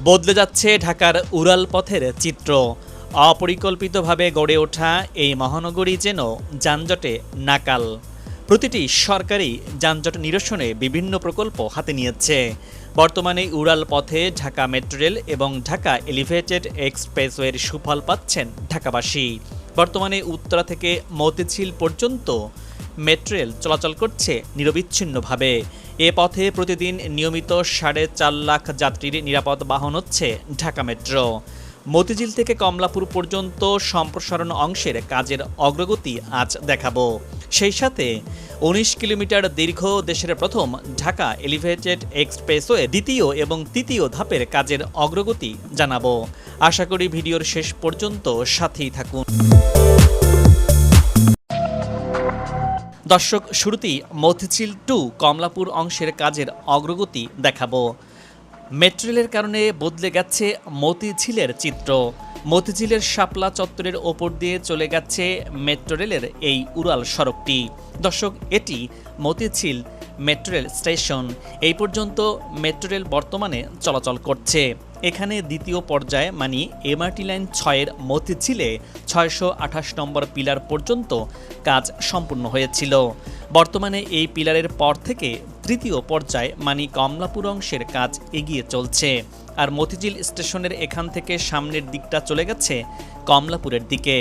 বদলে যাচ্ছে ঢাকার উড়াল পথের চিত্র। অপরিকল্পিতভাবে গড়ে ওঠা এই মহানগরী যেন যানজটে নাকাল। প্রতিটি সরকারি যানজট নিরসনে বিভিন্ন প্রকল্প হাতে নিয়েছে। বর্তমানে উড়াল পথে ঢাকা মেট্রো রেল এবং ঢাকা এলিভেটেড এক্সপ্রেসওয়ের সুফল পাচ্ছেন ঢাকাবাসী। বর্তমানে উত্তরা থেকে মতিঝিল পর্যন্ত মেট্রো রেল চলাচল করছে নিরবিচ্ছিন্নভাবে। এ পথে প্রতিদিন নিয়মিত 4.5 লাখ যাত্রীর নিরাপদ বাহন হচ্ছে ঢাকা মেট্রো। মতিঝিল থেকে কমলাপুর পর্যন্ত সম্প্রসারণ অংশের কাজের অগ্রগতি আজ দেখাবো। সেই সাথে 19 কিলোমিটার দীর্ঘ দেশের প্রথম ঢাকা এলিভেটেড এক্সপ্রেসওয়ে দ্বিতীয় এবং তৃতীয় ধাপের কাজের অগ্রগতি জানাবো। আশা করি ভিডিওর শেষ পর্যন্ত সাথেই থাকুন। দর্শক, শুরুতেই মতিঝিল টু কমলাপুর অংশের কাজের অগ্রগতি দেখাবো। মেট্রো রেলের কারণে বদলে গেছে মতিঝিলের চিত্র। মতিঝিলের শাপলা চত্বরের ওপর দিয়ে চলে গেছে মেট্রো রেলের এই উড়াল সড়কটি। দর্শক, এটি মতিঝিল মেট্রো রেল স্টেশন। এই পর্যন্ত মেট্রো রেল বর্তমানে চলাচল করছে। এখানে দ্বিতীয় পর্যায়ে মানে এমআরটি লাইন 6-এর মতিঝিলে 628 নম্বর পিলার পর্যন্ত কাজ সম্পূর্ণ হয়েছিল। বর্তমানে এই পিলারের পর থেকে তৃতীয় পর্যায়ে মানে কমলাপুর অংশের কাজ এগিয়ে চলছে। আর মতিঝিল স্টেশনের এখান থেকে সামনের দিকটা চলে গেছে কমলাপুরের দিকে।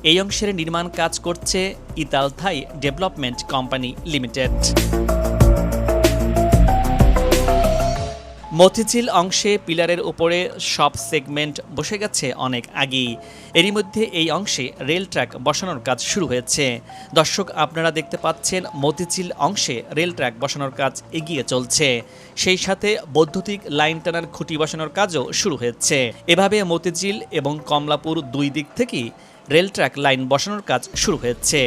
এই অংশের নির্মাণ কাজ করছে ইতালথাই ডেভেলপমেন্ট কোম্পানি লিমিটেড। মতিঝিল অংশে পিলারের উপরে সব সেগমেন্ট বসে গেছে অনেক আগেই। এরই মধ্যে এই অংশে রেল ট্র্যাক বসানোর কাজ শুরু হয়েছে। দর্শক, আপনারা দেখতে পাচ্ছেন মতিঝিল অংশে রেল ট্র্যাক বসানোর কাজ এগিয়ে চলছে। সেই সাথে বৈদ্যুতিক লাইন টানার খুঁটি বসানোর কাজও শুরু হয়েছে। এভাবে মতিঝিল এবং কমলাপুর দুই দিক থেকেই রেল ট্র্যাক লাইন বসানোর কাজ শুরু হয়েছে।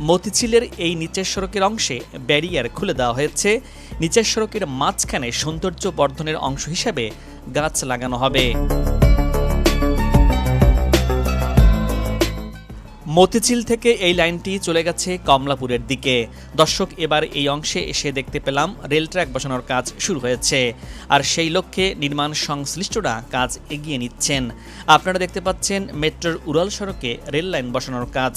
মতিঝিলের এই নিচের সড়কের অংশে ব্যারিয়ার খুলে দেওয়া হয়েছে। নিচের সড়কের মাঝখানে সৌন্দর্য বর্ধনের অংশ হিসেবে গাছ লাগানো হবে। মতিঝিল থেকে এই লাইনটি চলে গেছে কমলাপুরের দিকে। দর্শক, এবার এই অংশে এসে দেখতে পেলাম রেল ট্র্যাক বসানোর কাজ শুরু হয়েছে। আর সেই লক্ষ্যে নির্মাণ সংশ্লিষ্টরা কাজ এগিয়ে নিচ্ছেন। আপনারা দেখতে পাচ্ছেন মেট্রোর উড়াল সড়কে রেল লাইন বসানোর কাজ।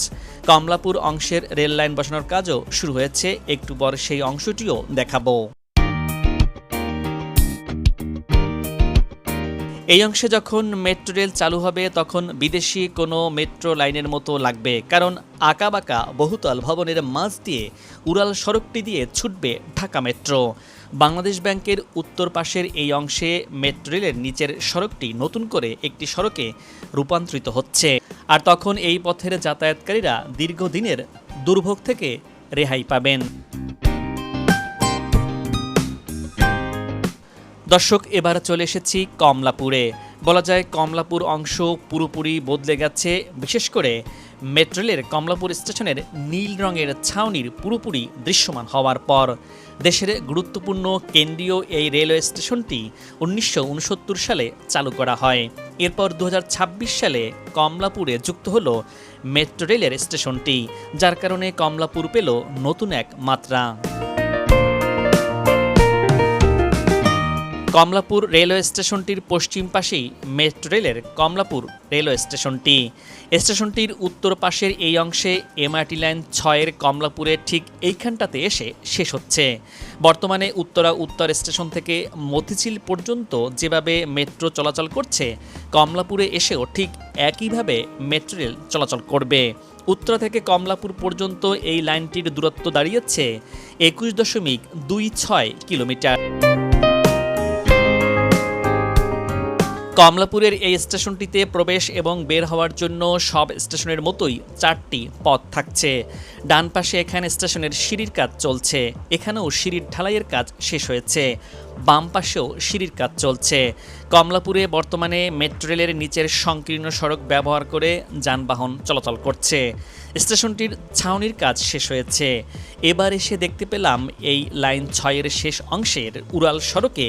কমলাপুর অংশের রেল লাইন বসানোর কাজও শুরু হয়েছে। একটু পর সেই অংশটিও দেখাবো। এই অংশে যখন মেট্রো রেল চালু হবে তখন বিদেশি কোনো মেট্রো লাইনের মতো লাগবে, কারণ আঁকাবাঁকা বহুতল ভবনের মাঝ দিয়ে উড়াল সড়কটি দিয়ে ছুটবে ঢাকা মেট্রো। বাংলাদেশ ব্যাংকের উত্তর পাশের এই অংশে মেট্রো রেলের নিচের সড়কটি নতুন করে একটি সড়কে রূপান্তরিত হচ্ছে। আর তখন এই পথের যাতায়াতকারীরা দীর্ঘদিনের দুর্ভোগ থেকে রেহাই পাবেন। দর্শক, এবার চলে এসেছি কমলাপুরে। বলা যায় কমলাপুর অংশ পুরোপুরি বদলে গেছে। বিশেষ করে মেট্রো রেলের কমলাপুর স্টেশনের নীল রঙের ছাউনির পুরোপুরি দৃশ্যমান হওয়ার পর দেশের গুরুত্বপূর্ণ কেন্দ্রীয় এই রেলওয়ে স্টেশনটি 1969 সালে চালু করা হয়। এরপর 2026 সালে কমলাপুরে যুক্ত হলো মেট্রো রেলের স্টেশনটি, যার কারণে কমলাপুর পেল নতুন এক মাত্রা। কমলাপুর রেলওয়ে স্টেশনটির পশ্চিম পাশেই মেট্রো রেলের কমলাপুর রেলওয়ে স্টেশনটি। স্টেশনটির উত্তর পাশের এই অংশে এমআরটি লাইন 6-এর কমলাপুরের ঠিক এইখানটাতে এসে শেষ হচ্ছে। বর্তমানে উত্তরা উত্তর স্টেশন থেকে মতিঝিল পর্যন্ত যেভাবে মেট্রো চলাচল করছে, কমলাপুরে এসেও ঠিক একইভাবে মেট্রো রেল চলাচল করবে। উত্তরা থেকে কমলাপুর পর্যন্ত এই লাইনটির দূরত্ব দাঁড়িয়েছে 21.26 কিলোমিটার। কমলাপুরের এই স্টেশনটিতে প্রবেশ এবং বের হওয়ার জন্য সব স্টেশনের মতোই 4টি পথ থাকছে। ডান পাশে এখানে স্টেশনের সিঁড়ির কাজ চলছে। এখানেও সিঁড়ির ঢালাইয়ের কাজ শেষ হয়েছে। বাম পাশেও সিঁড়ির কাজ চলছে। কমলাপুরে বর্তমানে মেট্রো রেলের নিচের সংকীর্ণ সড়ক ব্যবহার করে যানবাহন চলাচল করছে। স্টেশনটির ছাউনির কাজ শেষ হয়েছে। এবার এসে দেখতে পেলাম এই লাইন 6-এর শেষ অংশের উড়াল সড়কে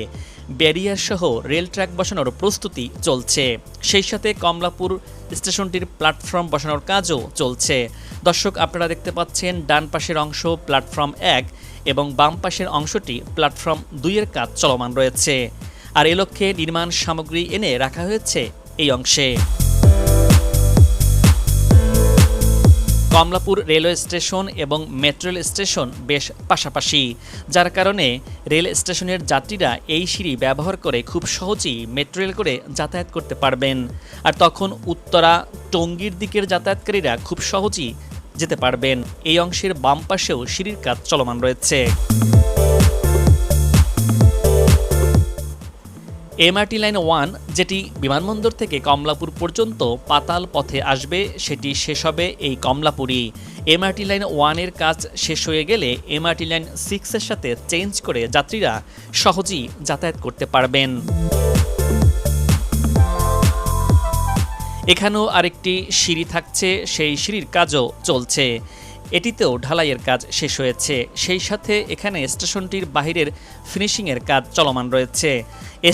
ব্যারিয়ার সহ রেল ট্র্যাক বসানোর প্রস্তুতি চলছে। সেই সাথে কমলাপুর স্টেশনটির প্ল্যাটফর্ম বসানোর কাজও চলছে। দর্শক, আপনারা দেখতে পাচ্ছেন ডান পাশের অংশ প্ল্যাটফর্ম 1 এবং বাম পাশের অংশটি প্ল্যাটফর্ম 2-এর কাজ চলমান রয়েছে। আর এ লক্ষ্যে নির্মাণ সামগ্রী এনে রাখা হয়েছে এই অংশে। কমলাপুর রেলওয়ে স্টেশন এবং মেট্রো রেল স্টেশন বেশ পাশাপাশি, যার কারণে রেল স্টেশনের যাত্রীরা এই সিঁড়ি ব্যবহার করে খুব সহজেই মেট্রো রেল করে যাতায়াত করতে পারবেন। আর তখন উত্তরা টঙ্গীর দিকের যাতায়াতকারীরা খুব সহজেই যেতে পারবেন। এই অংশের বাম পাশেও সিঁড়ির কাজ চলমান রয়েছে। এমআরটি লাইন 1 যেটি বিমানবন্দর থেকে কমলাপুর পর্যন্ত পাতাল পথে আসবে, সেটি শেষ হবে এই কমলাপুরই। এমআরটি লাইন 1 এর কাজ শেষ হয়ে গেলে এমআরটি লাইন 6 এর সাথে চেঞ্জ করে যাত্রীরা সহজেই যাতায়াত করতে পারবেন। এখানেও আরেকটি সিঁড়ি থাকছে, সেই সিঁড়ির কাজও চলছে। এটিতেও ঢালাইয়ের কাজ শেষ হয়েছে। সেই সাথে এখানে স্টেশনটির বাহিরের ফিনিশিংয়ের কাজ চলমান রয়েছে।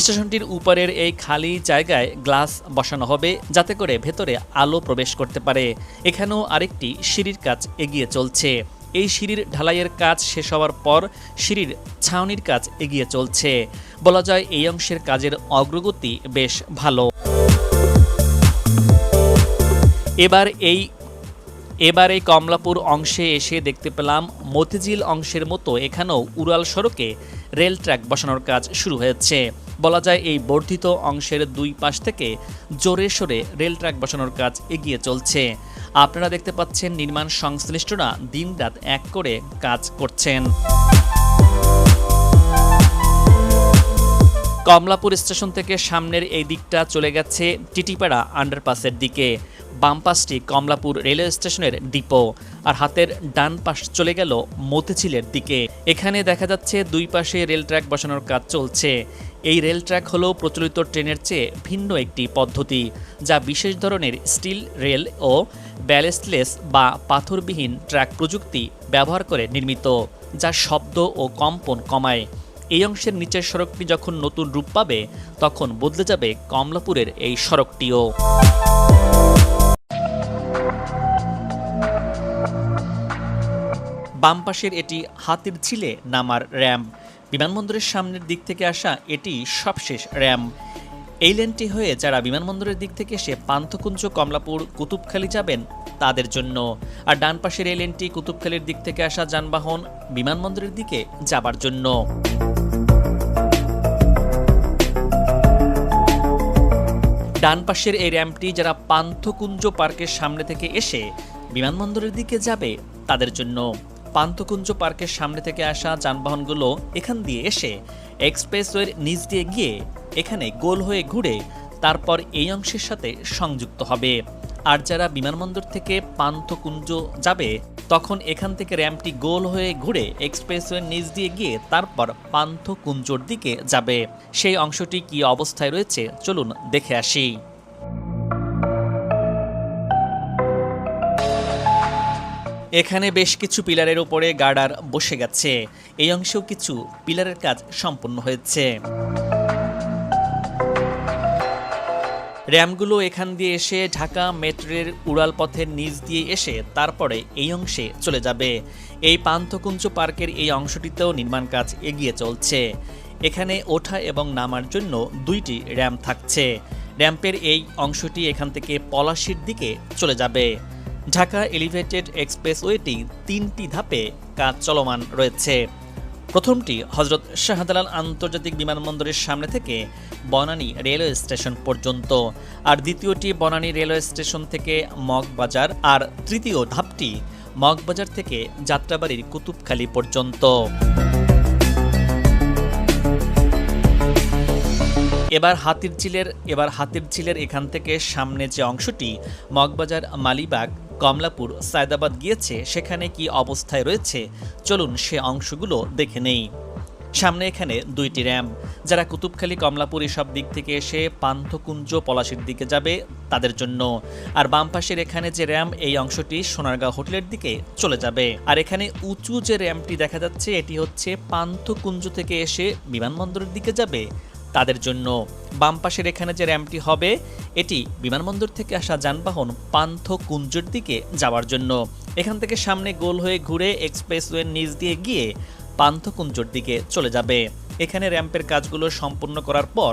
স্টেশনটির উপরের এই খালি জায়গায় গ্লাস বসানো হবে, যাতে করে ভেতরে আলো প্রবেশ করতে পারে। এখানেও আরেকটি সিঁড়ির কাজ এগিয়ে চলছে। এই সিঁড়ির ঢালাইয়ের কাজ শেষ হওয়ার পর সিঁড়ির ছাউনির কাজ এগিয়ে চলছে। বলা যায় এই অংশের কাজের অগ্রগতি বেশ ভালো। এবার এই কমলাপুর অংশে এসে দেখতে পেলাম মতিঝিল অংশের মতো এখানেও উড়াল সড়কে রেল ট্র্যাক বসানোর কাজ শুরু হয়েছে। বলা যায় এই বর্ধিত অংশের দুই পাশ থেকে জোরে সোরে রেল ট্র্যাক বসানোর কাজ এগিয়ে চলছে। আপনারা দেখতে পাচ্ছেন নির্মাণ সংশ্লিষ্টরা দিনরাত এক করে কাজ করছেন। কমলাপুর স্টেশন থেকে সামনের এই দিকটা চলে গেছে টিটিপাড়া আন্ডারপাসের দিকে। বাম পাশটি কমলাপুর রেলওয়ে স্টেশনের ডিপো, আর হাতের ডান পাশ চলে গেল মতিঝিলের দিকে। এখানে দেখা যাচ্ছে দুই পাশে রেল ট্র্যাক বসানোর কাজ চলছে। এই রেল ট্র্যাক হলো প্রচলিত ট্রেনের চেয়ে ভিন্ন একটি পদ্ধতি, যা বিশেষ ধরনের স্টিল রেল ও ব্যালেস্টলেস বা পাথরবিহীন ট্র্যাক প্রযুক্তি ব্যবহার করে নির্মিত, যা শব্দ ও কম্পন কমায়। এই অংশের নিচের সড়কটি যখন নতুন রূপ পাবে, তখন বদলে যাবে কমলাপুরের এই সড়কটিও। বাম পাশের এটি হাতিরঝিলে নামার র্যাম্প। বিমানবন্দরের সামনের দিক থেকে আসা এটি সবশেষ র্যাম্প। এই লেনটি হয়ে যারা বিমানবন্দরের দিক থেকে এসে পান্থকুঞ্জ, কমলাপুর, কুতুবখালী যাবেন তাদের জন্য। আর ডান পাশের এই লেনটি কুতুবখালীর দিক থেকে আসা যানবাহন বিমানবন্দরের দিকে যাবার জন্য। ডান পাশের এই র্যাম্পটি যারা পান্থকুঞ্জ পার্কের সামনে থেকে এসে বিমানবন্দরের দিকে যাবে তাদের জন্য। পান্থকুঞ্জ পার্কের সামনে থেকে আসা যানবাহনগুলো এখান দিয়ে এসে এক্সপ্রেসওয়ের নিচ দিয়ে গিয়ে এখানে গোল হয়ে ঘুরে তারপর এই অংশের সাথে সংযুক্ত হবে। আর যারা বিমানবন্দর থেকে পান্থকুঞ্জ যাবে, তখন এখান থেকে র্যাম্পটি গোল হয়ে ঘুরে এক্সপ্রেসওয়ের নিচ দিয়ে গিয়ে তারপর পান্থকুঞ্জর দিকে যাবে। সেই অংশটি কি অবস্থায় রয়েছে চলুন দেখে আসি। এখানে বেশ কিছু পিলারের উপরে গার্ডার বসে গেছে। এই অংশেও কিছু পিলারের কাজ সম্পন্ন হয়েছে। র্যামগুলো এখান দিয়ে এসে ঢাকা মেট্রোর উড়াল পথের নিচ দিয়ে এসে তারপরে এই অংশে চলে যাবে। এই পান্থকুঞ্জ পার্কের এই অংশটিতেও নির্মাণ কাজ এগিয়ে চলছে। এখানে ওঠা এবং নামার জন্য দুইটি র্যাম্প থাকছে। র্যাম্পের এই অংশটি এখান থেকে পলাশীর দিকে চলে যাবে। ঢাকা এলিভেটেড এক্সপ্রেসওয়েটি 3টি ধাপে কাজ চলমান রয়েছে। প্রথমটি হযরত শাহজালাল আন্তর্জাতিক বিমানবন্দরের সামনে থেকে বনানী রেলওয়ে স্টেশন পর্যন্ত, আর দ্বিতীয়টি বনানী রেলওয়ে স্টেশন থেকে মগবাজার, আর তৃতীয় ধাপটি মগবাজার থেকে যাত্রাবাড়ির কুতুবখালী পর্যন্ত। এবার হাতিরঝিলের এখান থেকে সামনে যে অংশটি মগবাজার, মালিবাগ, কমলাপুর, সায়দাবাদ গিয়েছে, সেখানে কি অবস্থায় রয়েছে চলুন সে অংশগুলো দেখে নেই। সামনে এখানে দুইটি র্যাম্প, যারা কুতুবখালী, কমলাপুর এসব দিক থেকে এসে পান্থকুঞ্জ, পলাশীর দিকে যাবে তাদের জন্য। আর বাম পাশের এখানে যে র্যাম্প, এই অংশটি সোনারগাঁও হোটেলের দিকে চলে যাবে। আর এখানে উঁচু যে র্যাম্পটি দেখা যাচ্ছে, এটি হচ্ছে পান্থকুঞ্জ থেকে এসে বিমানবন্দরের দিকে যাবে তাদের জন্য। বাম পাশের এখানে যে র্যাম্পটি হবে, এটি বিমানবন্দর থেকে আসা যানবাহন পান্থকুঞ্জের দিকে যাওয়ার জন্য। এখান থেকে সামনে গোল হয়ে ঘুরে এক্সপ্রেসওয়ের নিচ দিয়ে গিয়ে পান্থকুঞ্জর দিকে চলে যাবে। এখানে র্যাম্পের কাজগুলো সম্পূর্ণ করার পর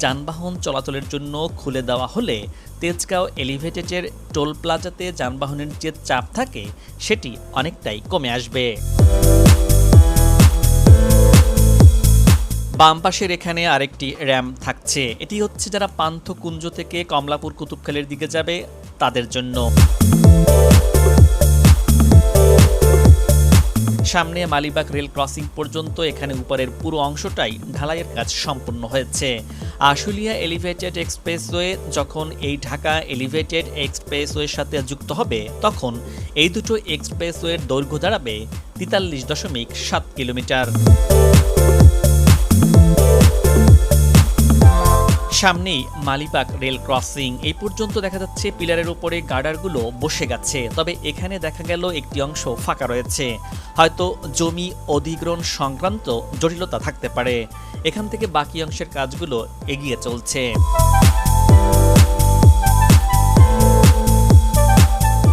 যানবাহন চলাচলের জন্য খুলে দেওয়া হলে তেজগাঁও এলিভেটেডের টোল প্লাজাতে যানবাহনের যে চাপ থাকে সেটি অনেকটাই কমে আসবে। বাম পাশের এখানে আরেকটি র্যাম্প থাকছে, এটি হচ্ছে যারা পান্থকুঞ্জ থেকে কমলাপুর কুতুবখালীর দিকে যাবে তাদের জন্য। সামনে মালিবাগ রেল ক্রসিং পর্যন্ত এখানে উপরের পুরো অংশটাই ঢালাইয়ের কাজ সম্পূর্ণ হয়েছে। আশুলিয়া এলিভেটেড এক্সপ্রেসওয়ে যখন এই ঢাকা এলিভেটেড এক্সপ্রেসওয়ের সাথে যুক্ত হবে তখন এই দুটো এক্সপ্রেসওয়ের দৈর্ঘ্য দাঁড়াবে 43.7 কিলোমিটার। সামনেই মালিবাগ রেল ক্রসিং, এই পর্যন্ত দেখা যাচ্ছে পিলারের উপরে গার্ডারগুলো বসে গেছে, তবে এখানে দেখা গেল একটি অংশ ফাঁকা রয়েছে, হয়তো জমি অধিগ্রহণ সংক্রান্ত জটিলতা থাকতে পারে। এখান থেকে বাকি অংশের কাজগুলো এগিয়ে চলছে।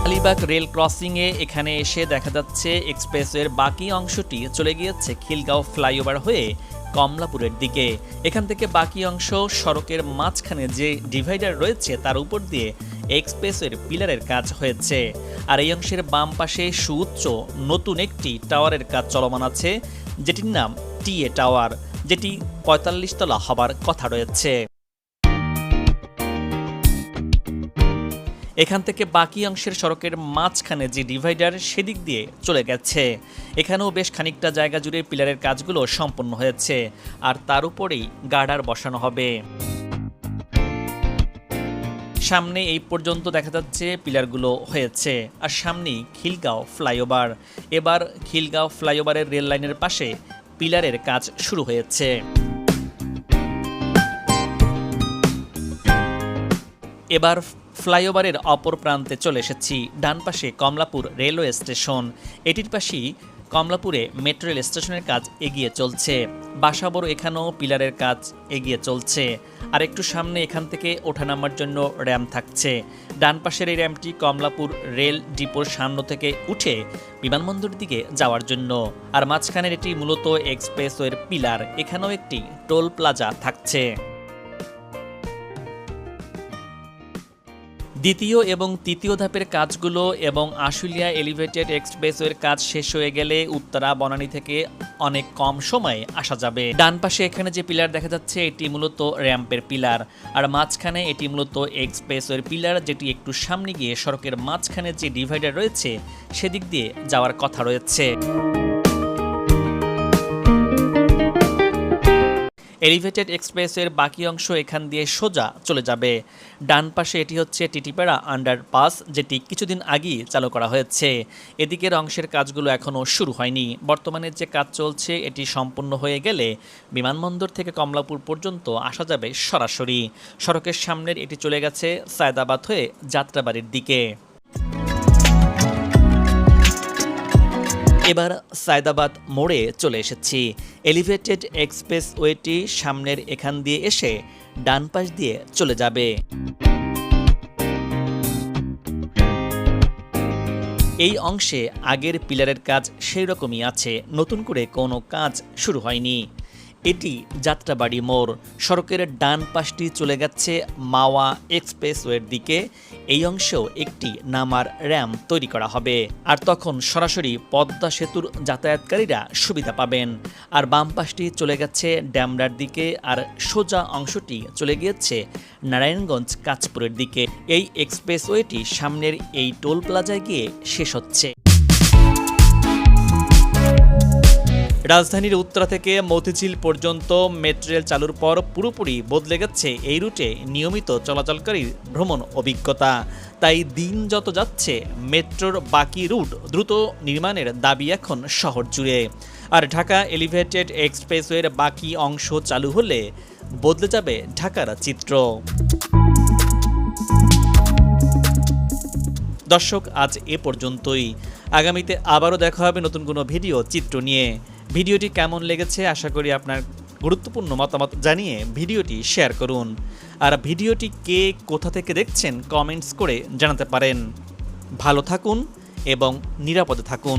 মালিবাগ রেল ক্রসিংয়ে এখানে এসে দেখা যাচ্ছে এক্সপ্রেসওয়ের বাকি অংশটি চলে গিয়েছে খিলগাঁও ফ্লাইওভার হয়ে কমলাপুরের দিকে। এখান থেকে বাকি অংশ সড়কের মাঝখানে যে ডিভাইডার রয়েছে তার উপর দিয়ে এক্সপ্রেসওয়ের পিলারের কাজ হয়েছে। আর এই অংশের বাম পাশে সুউচ্চ নতুন একটি টাওয়ারের কাজ চলমান আছে, যেটির নাম টিএ টাওয়ার, যেটি 45 তলা হবার কথা রয়েছে। এখান থেকে বাকি অংশের সড়কের মাঝখানে যে ডিভাইডার সেদিক দিয়ে চলে গেছে, এখানেও বেশ খানিকটা জায়গা জুড়ে পিলারের কাজগুলো সম্পন্ন হয়েছে, আর তার উপরেই গার্ডার বসানো হবে। সামনে এই পর্যন্ত দেখা যাচ্ছে পিলারগুলো হয়েছে, আর সামনেই খিলগাঁও ফ্লাইওভার। এবার খিলগাঁও ফ্লাইওভারের রেল লাইনের পাশে পিলারের কাজ শুরু হয়েছে। এবার ফ্লাইওভারের অপর প্রান্তে চলে এসেছি, ডান পাশে কমলাপুর রেলওয়ে স্টেশন, এটির পাশেই কমলাপুরে মেট্রো রেল স্টেশনের কাজ এগিয়ে চলছে। বাসাবড় এখানেও পিলারের কাজ এগিয়ে চলছে, আর একটু সামনে এখান থেকে ওঠানামার জন্য র্যাম্প থাকছে। ডান পাশের এই র্যাম্পটি কমলাপুর রেল ডিপোর সামনে থেকে উঠে বিমানবন্দরের দিকে যাওয়ার জন্য, আর মাঝখানের এটি মূলত এক্সপ্রেসওয়ের পিলার। এখানেও একটি টোল প্লাজা থাকছে। দ্বিতীয় এবং তৃতীয় ধাপের কাজগুলো এবং আশুলিয়া এলিভেটেড এক্সপ্রেসওয়ের কাজ শেষ হয়ে গেলে উত্তরা বনানী থেকে অনেক কম সময়ে আসা যাবে। ডান পাশে এখানে যে পিলার দেখা যাচ্ছে এটি মূলত র্যাম্পের পিলার, আর মাঝখানে এটি মূলত এক্সপ্রেসওয়ের পিলার, যেটি একটু সামনে গিয়ে সড়কের মাঝখানে যে ডিভাইডার রয়েছে সেদিক দিয়ে যাওয়ার কথা রয়েছে। এলিভেটেড এক্সপ্রেসের বাকি অংশ এখান দিয়ে সোজা চলে যাবে। ডান পাশে এটি হচ্ছে টিটিপাড়া আন্ডারপাস, যেটি কিছুদিন আগেই চালু করা হয়েছে। এদিকের অংশের কাজগুলো এখনও শুরু হয়নি। বর্তমানে যে কাজ চলছে এটি সম্পূর্ণ হয়ে গেলে বিমানবন্দর থেকে কমলাপুর পর্যন্ত আসা যাবে সরাসরি। সড়কের সামনের এটি চলে গেছে সায়দাবাদ হয়ে যাত্রাবাড়ির দিকে। এবার সায়দাবাদ মোড়ে চলে এসেছি। এলিভেটেড এক্সপ্রেসওয়েটি সামনের এখান দিয়ে এসে ডান পাশ দিয়ে চলে যাবে। এই অংশে আগের পিলারের কাজ সেই রকমই আছে, নতুন করে কোনো কাজ শুরু হয়নি। এটি যাত্রাবাড়ি মোড়। সড়কের ডান পাশটি চলে গেছে মাওয়া এক্সপ্রেসওয়ের দিকে। এই অংশেও একটি নামার র্যাম্প তৈরি করা হবে, আর তখন সরাসরি পদ্মা সেতুর যাতায়াতকারীরা সুবিধা পাবেন। আর বাম পাশটি চলে গেছে ড্যামরার দিকে, আর সোজা অংশটি চলে গিয়েছে নারায়ণগঞ্জ কাঁচপুরের দিকে। এই এক্সপ্রেসওয়েটি সামনের এই টোল প্লাজায় গিয়ে শেষ হচ্ছে। রাজধানীর উত্তরা থেকে মতিঝিল পর্যন্ত মেট্রো রেল চালুর পর পুরোপুরি বদলে গেছে এই রুটে নিয়মিত চলাচলকারীর ভ্রমণ অভিজ্ঞতা। তাই দিন যত যাচ্ছে মেট্রোর বাকি রুট দ্রুত নির্মাণের দাবি এখন শহর জুড়ে। আর ঢাকা এলিভেটেড এক্সপ্রেসওয়ের বাকি অংশ চালু হলে বদলে যাবে ঢাকার চিত্র। দর্শক, আজ এ পর্যন্তই। আগামীতে আবারও দেখা হবে নতুন কোনো ভিডিও চিত্র নিয়ে। ভিডিওটি কেমন লেগেছে আশা করি আপনার গুরুত্বপূর্ণ মতামত জানিয়ে ভিডিওটি শেয়ার করুন। আর ভিডিওটি কে কোথা থেকে দেখছেন কমেন্টস করে জানাতে পারেন। ভালো থাকুন এবং নিরাপদে থাকুন।